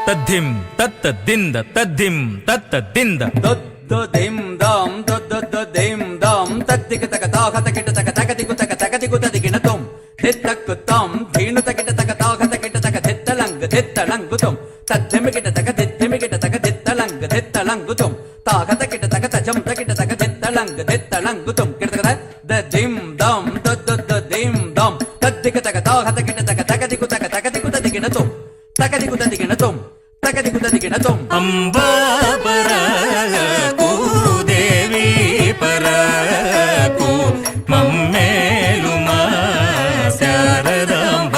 తద్ధిం తత్త దింద తద్ధిం తత్త దింద దొద్దిం దాం దొద్దిం దాం తద్దిగ తగ తాహ తగిట తగ తగదిగు తగ తగదిగు తదిగిన తుం దిత్తక్కు తాం ధీను తగిట తగ తాహ తగిట తగ దిత్తలంగు తుం తద్ధిమిగిట తగ దిద్ధిమిగిట తగ దిత్తలంగు తుం తాహ తగిట తగ తజం తగిట తగ దిత్తలంగు తుం కిట తగ దద్దిం దాం దొద్దిం దాం తద్దిగ తగ తాహ తగిట తగ తగదిగు తగ తగదిగు తదిగిన తుం తగదిగు తదిగిన తుం తగదిగు తదిగిన తుం అంబా పరకు దేవి పరకు మమ్మేలు మా శారదాంబ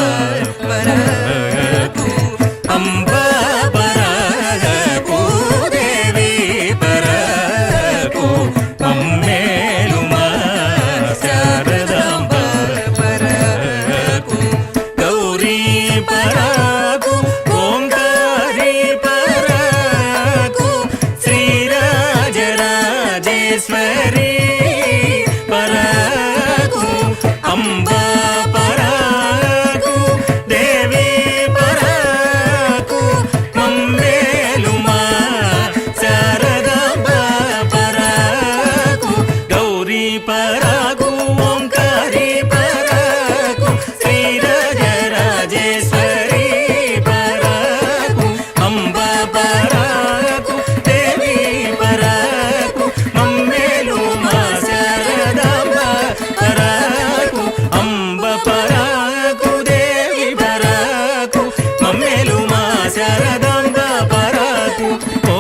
పరకు అంబా పరకు దేవి పరకు మమ్మేలు మా శారదాంబ పరకు గౌరీ పరకు ఓంకారీ పరకు శ్రీరాజరాజేశ్వరి పరకు అంబా పరకు దేవి పరకు మమ్మేలు మా శారదాంబ పరకు గౌరీ పరకు ఓంకారీ పరకు శ్రీరాజరాజేశ్వరి పరకు అంబా పరకు దేవి పరకు మమ్మేలు మా శారదాంబ పరకు అంబ పరకు దేవి పరకు మమ్మేలు మా శారదాంబ పరకు ఓ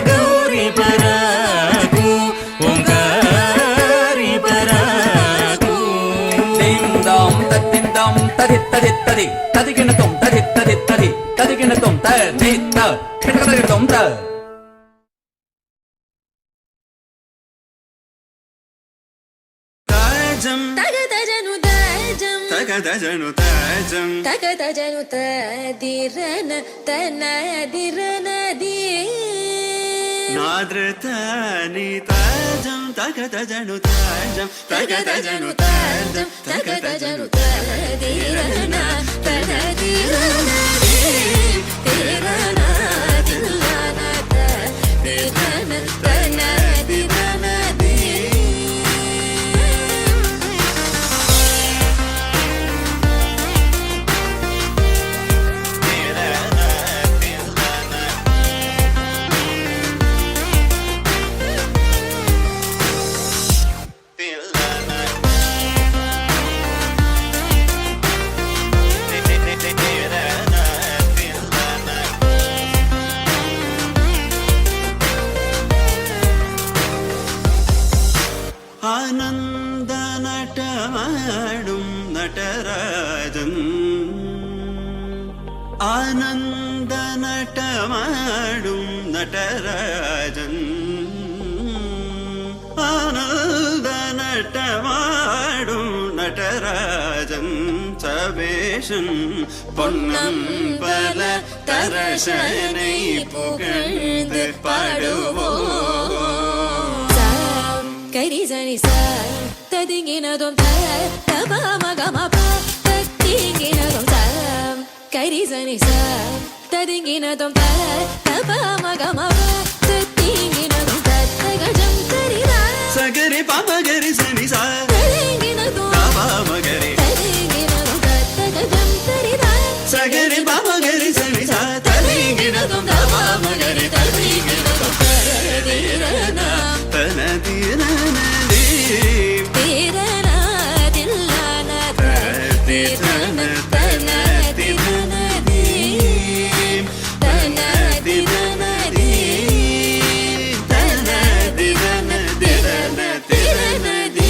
గౌరీ పరకు ఓంకారీ పరకు దిం దాం తద్దిం దాం తదిత్తదిత్తది తదిగిన తుం తదిత్తదిత్తది తదిగిన తుం తదిత్త కిట తదిగిన తుం త తాజం తగదజను తాజం తగదజను తాజం తగదజను తదిరన తనదిరనది నాద్రతాని తాజం తగదజను తాజం తగదజను తాజం తగదజను తదిరన తనదిరనది తిరన తిల్లన తదిరన తనదిరనది ആനന്ദ നടമാടും നടരാജൻ ആനന്ദ നടമാടും നടരാജൻ ആനന്ദ നടമാടും നടരാജൻ സവേശൻ പൊന്നമ്പല തരശனை புகழ்ந்து பாடுவோம் கரிசனி சார் ததிங்கினதும் தபமகமப தத்திங்கினதும் தாம் கரிசனி சார் ததிங்கினதும் தபமகமப தத்திங்கினதும் தத்தகஜம் தரிதா சகரி பாமகரி சனி சா ததிங்கினதும் பாமகரி ததிங்கினதும் தத்தகஜம் தரிதா சகரி பாமகரி சனி சா தரிங்கினதும் பாமகரி தரிங்கினதும் தரிரனா தனதிரனதி திரனா தில்லான திரன தனதிரனதி தனதிரனதி தனதிரனதிரனதி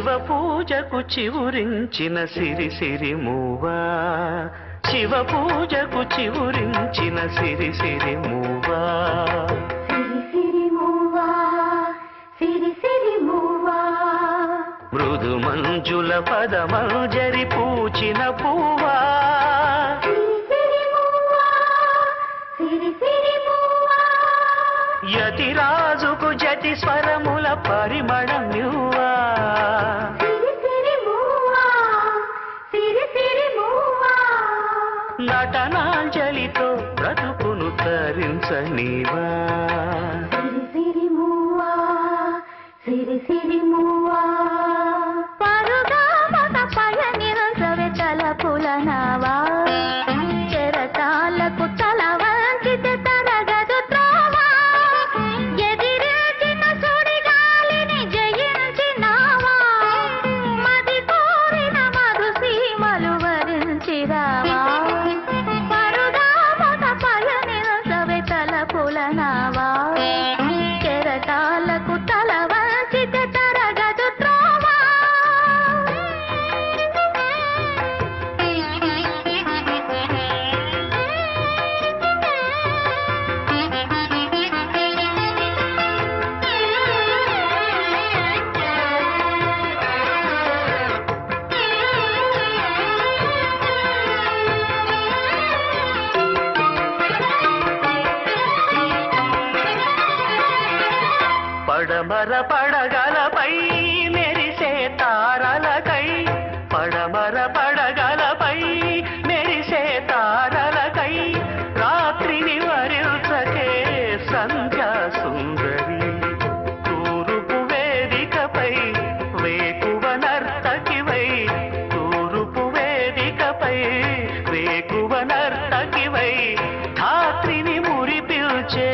శివ పూజకు చివురించిన సిరి సిరి మూవా, శివ పూజకు చివురించిన సిరి సిరి మూవా. మృదు మంజుల పదమంజరి పూచిన పువ్వా, యతిరాజుకు జతి స్వరముల పరిమళం నువ్వా. నటనాంజలితో బ్రతుకును తరించనీవా. పరుగా మగ పయనిరసవే తలపుల నావా, చెరటాలకు తల వంచితే తరగదు త్రోవా, ఎదిరించిన సుడిగాలిని జయించినావా, మది కోరిన మధుసీమలు వరించిరావా. పరుగా మగ పయనిరసవే తలపుల నావా, చెరటాలకు తల వంచితే తరగదు త్రోవా. పడమర పడగలపై మెరిసే తారలకై, పడమర పడగలపై మెరిసే తారలకై, రాత్రిని వరించకే సంధ్యా సుందరి. తూరుపు వేదికపై వేకువ నర్తకివై, తూరుపు వేదికపై వేకువ నర్తకివై, ధాత్రిని మురిపిల్చే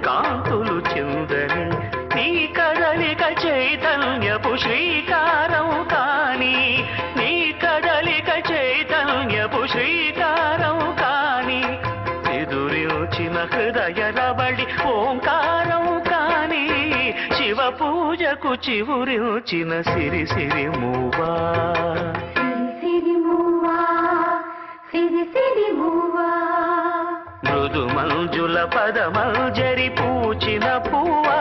కాంతులు చిందని. నీ కదలిక చైతన్యపు శ్రీకారం కాని, నీ కదలిక చైతన్యపు శ్రీకారం కాని, ఎదురిచిన హృదయ రవళి ఓంకారం కాని, శివ పూజకు చివురించిన సిరి సిరి మూవా. మృదు మంజుల పదమంజరి పూచిన పువ్వా,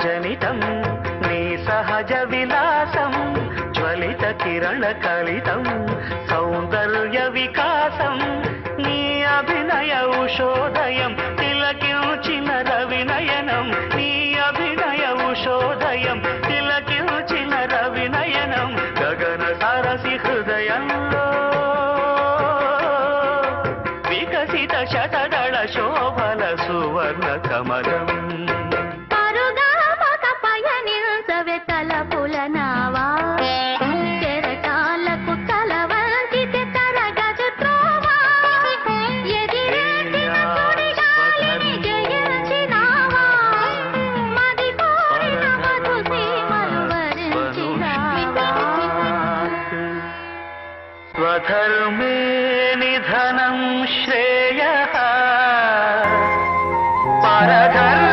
జనితం నీ సహజ విలాసం జ్వలిత కిరణ కలితం సౌందర్య వికాసం నీ అభినయ ఉషోదయం తిలకించిన రవినయనం నీ అభినయ ఉషోదయం తిలకించిన రవినయనం గగన సరసి హృదయంలో వికసిత శతదళ శోభల సువర్ణ కమలం పరుగా స్వధర్మే నిధనం శ్రేయః పరధర్మ